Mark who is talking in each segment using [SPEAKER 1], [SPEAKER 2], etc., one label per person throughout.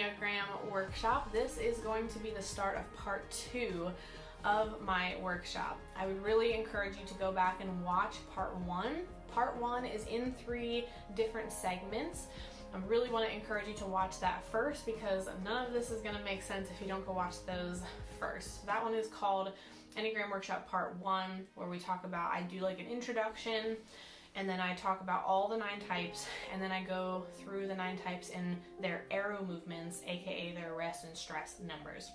[SPEAKER 1] Enneagram workshop. This is going to be the start of part 2 of my workshop. I would really encourage you to go back and watch part 1. Part 1 is in 3 different segments. I really want to encourage you to watch that first because none of this is going to make sense if you don't go watch those first. That one is called Enneagram Workshop Part 1, where we talk about, I do like an introduction, and then I talk about all the 9 types, and then I go through the 9 types in their arrow movements, aka their rest and stress numbers.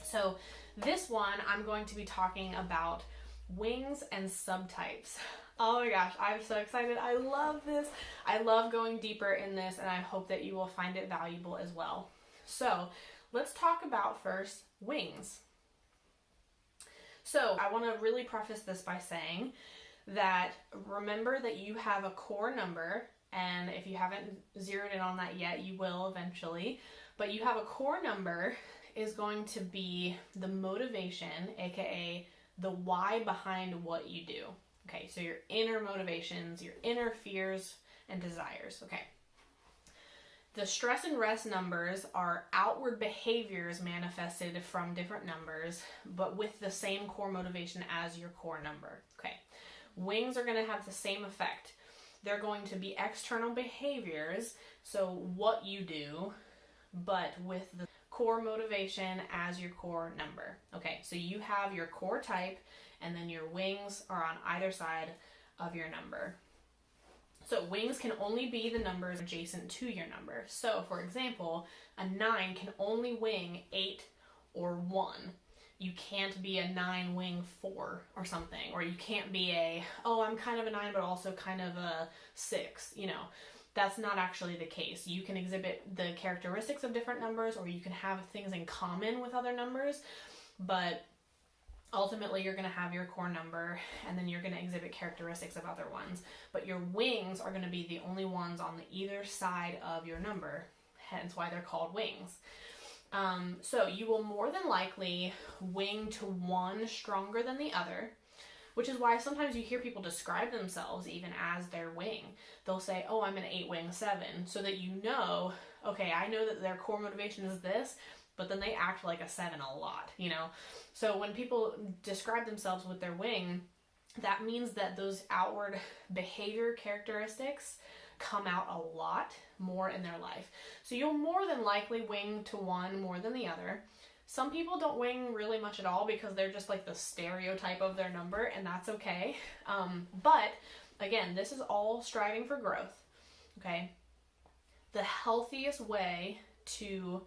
[SPEAKER 1] So this one, I'm going to be talking about wings and subtypes. Oh my gosh, I'm so excited. I love this. I love going deeper in this, and I hope that you will find it valuable as well. So let's talk about first wings. So I want to really preface this by saying that remember that you have a core number, and if you haven't zeroed in on that yet, you will eventually, but you have a core number is going to be the motivation, aka the why behind what you do. Okay, so your inner motivations, your inner fears and desires. Okay. The stress and rest numbers are outward behaviors manifested from different numbers, but with the same core motivation as your core number. Okay. Wings are going to have the same effect. They're going to be external behaviors, so what you do, but with the core motivation as your core number. Okay, so you have your core type, and then your wings are on either side of your number. So wings can only be the numbers adjacent to your number. So for example, a 9 can only wing 8 or 1. You can't be a 9 wing 4 or something, or you can't be I'm kind of a 9 but also kind of a 6, That's not actually the case. You can exhibit the characteristics of different numbers, or you can have things in common with other numbers, but ultimately you're going to have your core number, and then you're going to exhibit characteristics of other ones. But your wings are going to be the only ones on the either side of your number, hence why they're called wings. So you will more than likely wing to one stronger than the other, which is why sometimes you hear people describe themselves even as their wing. They'll say, oh, I'm an 8 wing 7, so that okay, I know that their core motivation is this, but then they act like a 7 a lot, So when people describe themselves with their wing, that means that those outward behavior characteristics come out a lot more in their life. So you'll more than likely wing to one more than the other. Some people don't wing really much at all because they're just like the stereotype of their number, and that's okay. But again, this is all striving for growth, okay? The healthiest way to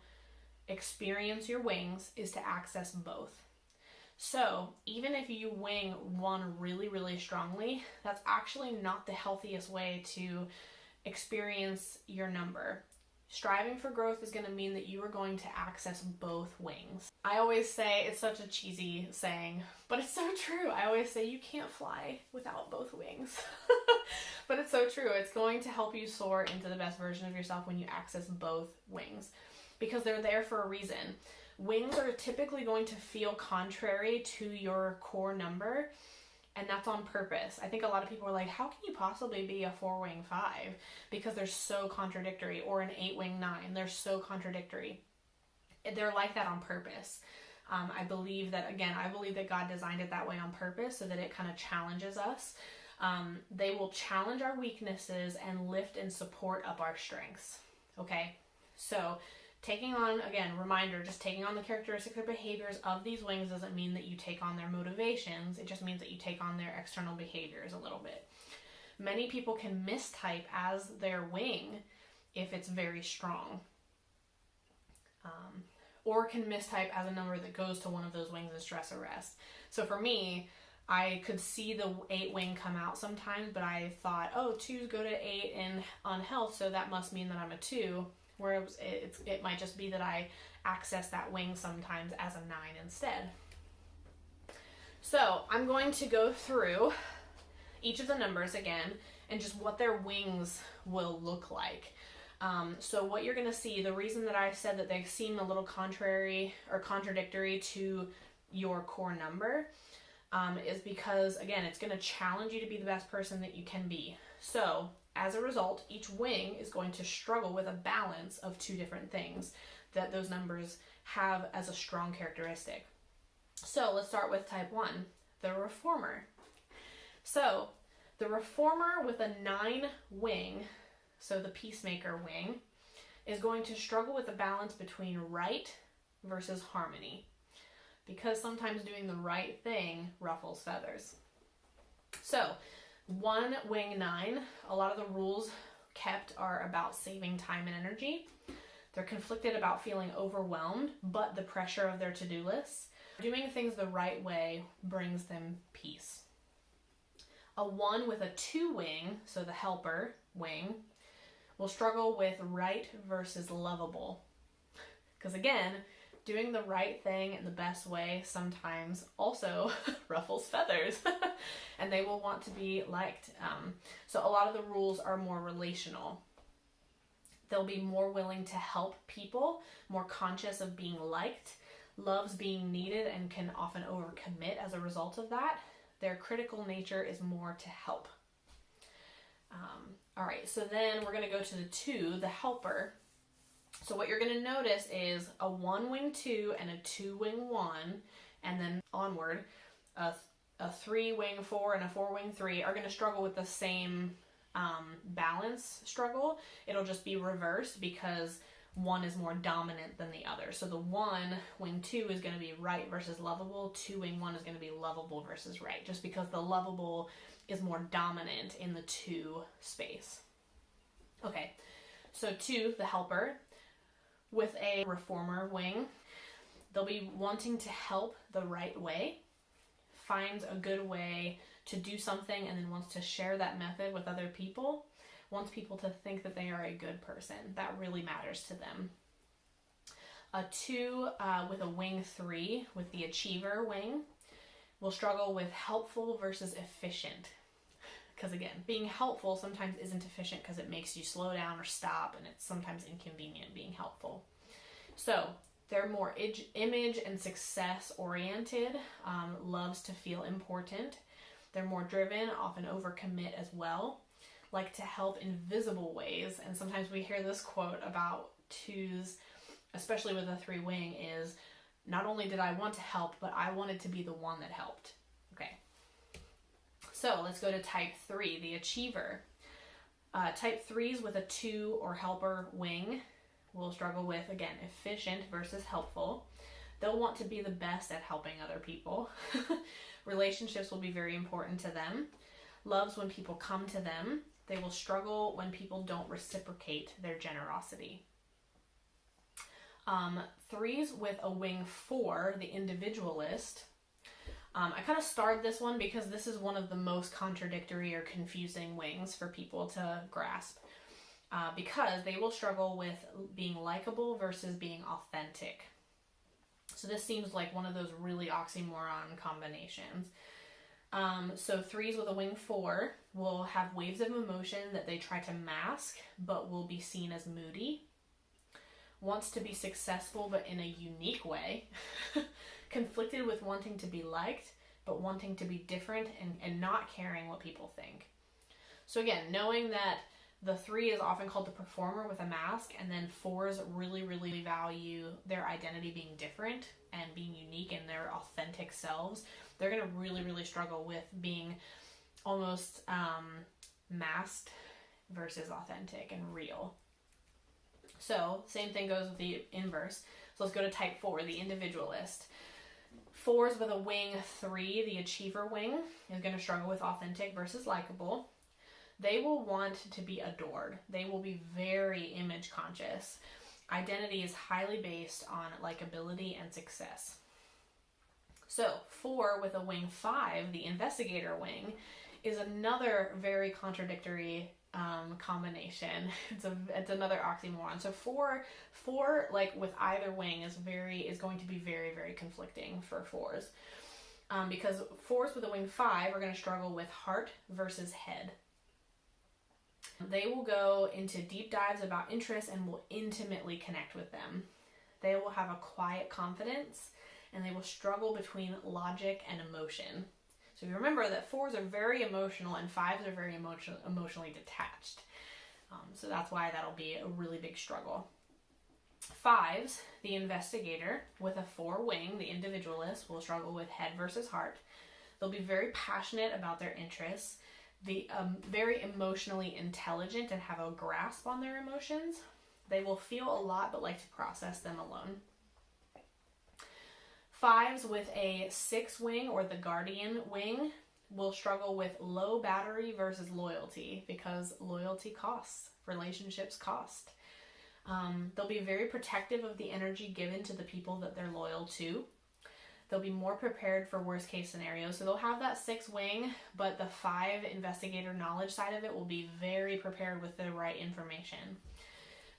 [SPEAKER 1] experience your wings is to access both. So even if you wing one really, really strongly, that's actually not the healthiest way to experience your number. Striving for growth is going to mean that you are going to access both wings. I always say, it's such a cheesy saying, but it's so true. I always say you can't fly without both wings. But it's so true. It's going to help you soar into the best version of yourself when you access both wings, because they're there for a reason. Wings are typically going to feel contrary to your core number, and that's on purpose. I think a lot of people are like, how can you possibly be a 4 wing 5? Because they're so contradictory, or an 8 wing 9. They're so contradictory. They're like that on purpose. I believe that God designed it that way on purpose so that it kind of challenges us. They will challenge our weaknesses and lift and support up our strengths. Okay? So taking on the characteristics or behaviors of these wings doesn't mean that you take on their motivations. It just means that you take on their external behaviors a little bit. Many people can mistype as their wing if it's very strong. Or can mistype as a number that goes to one of those wings in stress or rest. So for me, I could see the 8 wing come out sometimes, but I thought, 2s go to 8 on health, so that must mean that I'm a 2. Whereas it might just be that I access that wing sometimes as a 9 instead. So I'm going to go through each of the numbers again and just what their wings will look like. So what you're going to see, the reason that I said that they seem a little contrary or contradictory to your core number is because, again, it's going to challenge you to be the best person that you can be. So as a result, each wing is going to struggle with a balance of two different things. that those numbers have as a strong characteristic. So let's start with type 1, the reformer. So the reformer with a 9 wing, so the peacemaker wing, is going to struggle with the balance between right versus harmony, because sometimes doing the right thing ruffles feathers. So 1 wing 9, a lot of the rules kept are about saving time and energy. They're conflicted about feeling overwhelmed, but the pressure of their to-do lists. Doing things the right way brings them peace. A 1 with a 2 wing, so the helper wing, will struggle with right versus lovable. Because again, doing the right thing in the best way sometimes also ruffles feathers and they will want to be liked. So a lot of the rules are more relational. They'll be more willing to help people, more conscious of being liked, loves being needed, and can often overcommit as a result of that. Their critical nature is more to help. All right, so then we're going to go to the 2, the helper. So what you're going to notice is a 1 wing 2 and a 2 wing 1, and then onward, a 3 wing 4 and a 4 wing 3 are going to struggle with the same balance struggle. It'll just be reversed because one is more dominant than the other. So the 1 wing 2 is going to be right versus lovable. 2 wing 1 is going to be lovable versus right, just because the lovable is more dominant in the 2 space. Okay, so 2, the helper, with a reformer wing, they'll be wanting to help the right way, finds a good way to do something and then wants to share that method with other people, wants people to think that they are a good person. That really matters to them. A 2 with a wing 3, with the achiever wing, will struggle with helpful versus efficient. Because again, being helpful sometimes isn't efficient because it makes you slow down or stop, and it's sometimes inconvenient being helpful. So they're more image and success oriented, loves to feel important. They're more driven, often overcommit as well, like to help in visible ways. And sometimes we hear this quote about 2s, especially with a 3 wing, is not only did I want to help, but I wanted to be the one that helped. Okay. So let's go to type 3, the achiever. Type 3s with a 2 or helper wing will struggle with, again, efficient versus helpful. They'll want to be the best at helping other people. Relationships will be very important to them. Loves when people come to them. They will struggle when people don't reciprocate their generosity. 3s with a wing 4, the individualist. I kind of starred this one because this is one of the most contradictory or confusing wings for people to grasp. Because they will struggle with being likable versus being authentic. So this seems like one of those really oxymoron combinations. So 3s with a wing 4 will have waves of emotion that they try to mask, but will be seen as moody. Wants to be successful, but in a unique way. Conflicted with wanting to be liked, but wanting to be different and not caring what people think. So again, knowing that the 3 is often called the performer with a mask, and then 4s really, really value their identity being different and being unique in their authentic selves. They're going to really, really struggle with being almost masked versus authentic and real. So same thing goes with the inverse. So let's go to type 4, the individualist. 4s with a wing 3, the achiever wing, is going to struggle with authentic versus likable. They will want to be adored. They will be very image conscious. Identity is highly based on likability and success. So 4 with a wing 5, the investigator wing, is another very contradictory combination. It's another oxymoron. So 4 like with either wing is going to be very, very conflicting for 4s. Because 4s with a wing 5 are going to struggle with heart versus head. They will go into deep dives about interests and will intimately connect with them. They will have a quiet confidence, and they will struggle between logic and emotion. So you remember that 4s are very emotional and 5s are very emotionally detached. So that's why that'll be a really big struggle. 5s, the investigator with a 4 wing, the individualist, will struggle with head versus heart. They'll be very passionate about their interests, be very emotionally intelligent and have a grasp on their emotions. They will feel a lot but like to process them alone. 5s with a 6 wing or the guardian wing will struggle with low battery versus loyalty because loyalty costs, relationships cost. They'll be very protective of the energy given to the people that they're loyal to. They'll be more prepared for worst case scenarios. So they'll have that 6 wing, but the 5 investigator knowledge side of it will be very prepared with the right information.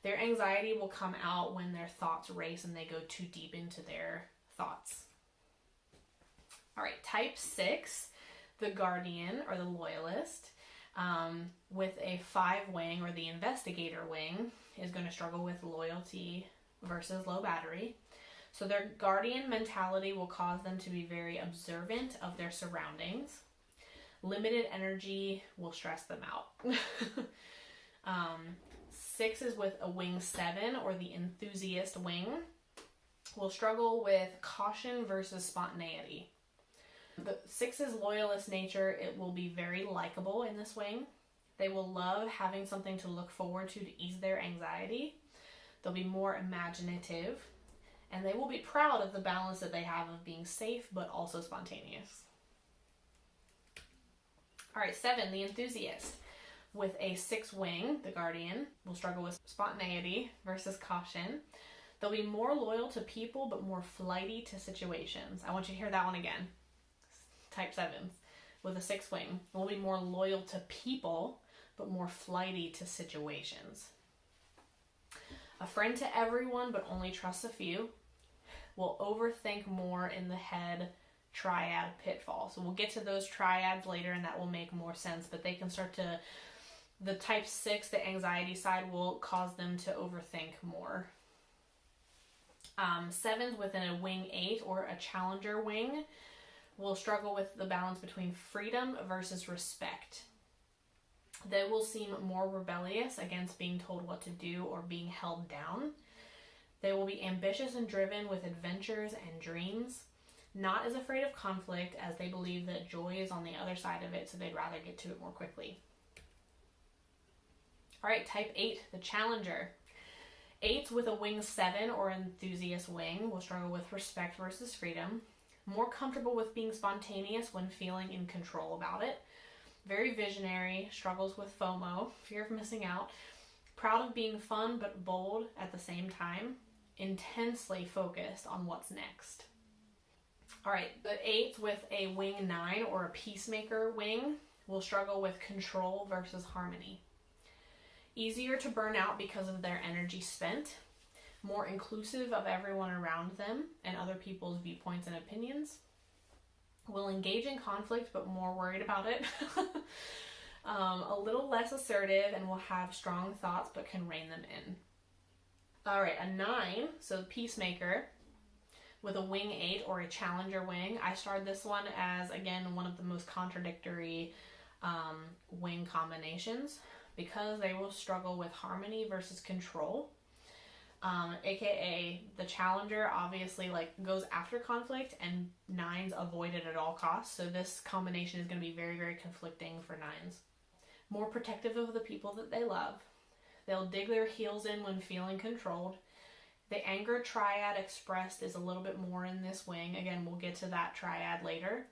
[SPEAKER 1] Their anxiety will come out when their thoughts race and they go too deep into their thoughts. All right, type 6, the guardian or the loyalist, with a 5 wing or the investigator wing is going to struggle with loyalty versus low battery. So their guardian mentality will cause them to be very observant of their surroundings. Limited energy will stress them out. 6s with a wing 7 or the enthusiast wing will struggle with caution versus spontaneity. The 6's loyalist nature, it will be very likable in this wing. They will love having something to look forward to ease their anxiety. They'll be more imaginative. And they will be proud of the balance that they have of being safe but also spontaneous. All right, 7, the enthusiast. With a 6 wing, the guardian, will struggle with spontaneity versus caution. They'll be more loyal to people but more flighty to situations. I want you to hear that one again. Type 7s with a 6 wing will be more loyal to people but more flighty to situations. A friend to everyone but only trusts a few. Will overthink more in the head triad pitfall. So we'll get to those triads later and that will make more sense, but they can start to, the type 6, the anxiety side, will cause them to overthink more. 7s within a wing 8 or a challenger wing will struggle with the balance between freedom versus respect. They will seem more rebellious against being told what to do or being held down. They will be ambitious and driven with adventures and dreams, not as afraid of conflict as they believe that joy is on the other side of it, so they'd rather get to it more quickly. All right, type 8, the challenger. 8s with a wing 7 or enthusiast wing will struggle with respect versus freedom, more comfortable with being spontaneous when feeling in control about it, very visionary, struggles with FOMO, fear of missing out, proud of being fun but bold at the same time, intensely focused on what's next. All right, the 8s with a wing 9 or a peacemaker wing will struggle with control versus harmony. Easier to burn out because of their energy spent, more inclusive of everyone around them and other people's viewpoints and opinions, will engage in conflict but more worried about it, a little less assertive and will have strong thoughts but can rein them in. All right, a 9, so peacemaker with a wing 8 or a challenger wing. I starred this one as, again, one of the most contradictory wing combinations because they will struggle with harmony versus control. AKA the challenger obviously goes after conflict and 9s avoid it at all costs. So this combination is going to be very, very conflicting for 9s. More protective of the people that they love. They'll dig their heels in when feeling controlled. The anger triad expressed is a little bit more in this wing. Again, we'll get to that triad later.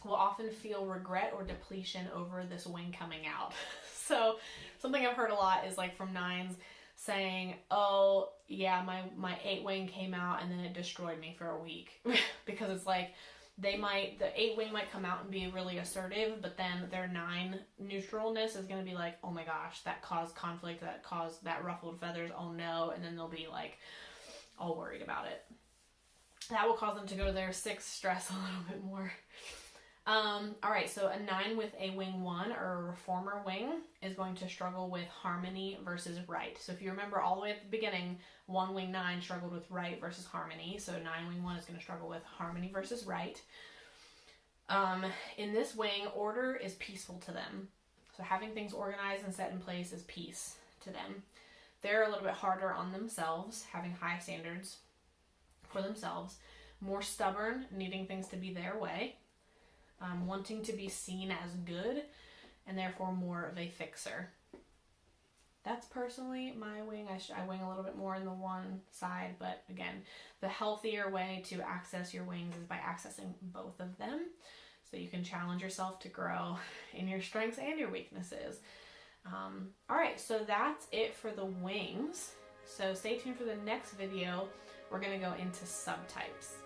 [SPEAKER 1] Will often feel regret or depletion over this wing coming out. So something I've heard a lot is from 9s saying, oh yeah, my 8 wing came out and then it destroyed me for a week. Because it's the 8 wing might come out and be really assertive, but then their 9 neutralness is going to be oh my gosh, that caused conflict, that ruffled feathers, oh no, and then they'll be all worried about it. That will cause them to go to their 6 stress a little bit more. All right, so a 9 with a wing 1 or a reformer wing is going to struggle with harmony versus right. So if you remember all the way at the beginning, 1 wing 9 struggled with right versus harmony. So 9 wing 1 is going to struggle with harmony versus right. In this wing, order is peaceful to them. So having things organized and set in place is peace to them. they're a little bit harder on themselves, having high standards for themselves, more stubborn, needing things to be their way, wanting to be seen as good, and therefore more of a fixer. That's personally my wing. I wing a little bit more in the one side, but again, the healthier way to access your wings is by accessing both of them, so you can challenge yourself to grow in your strengths and your weaknesses. All right, so that's it for the wings. So stay tuned for the next video. We're going to go into subtypes.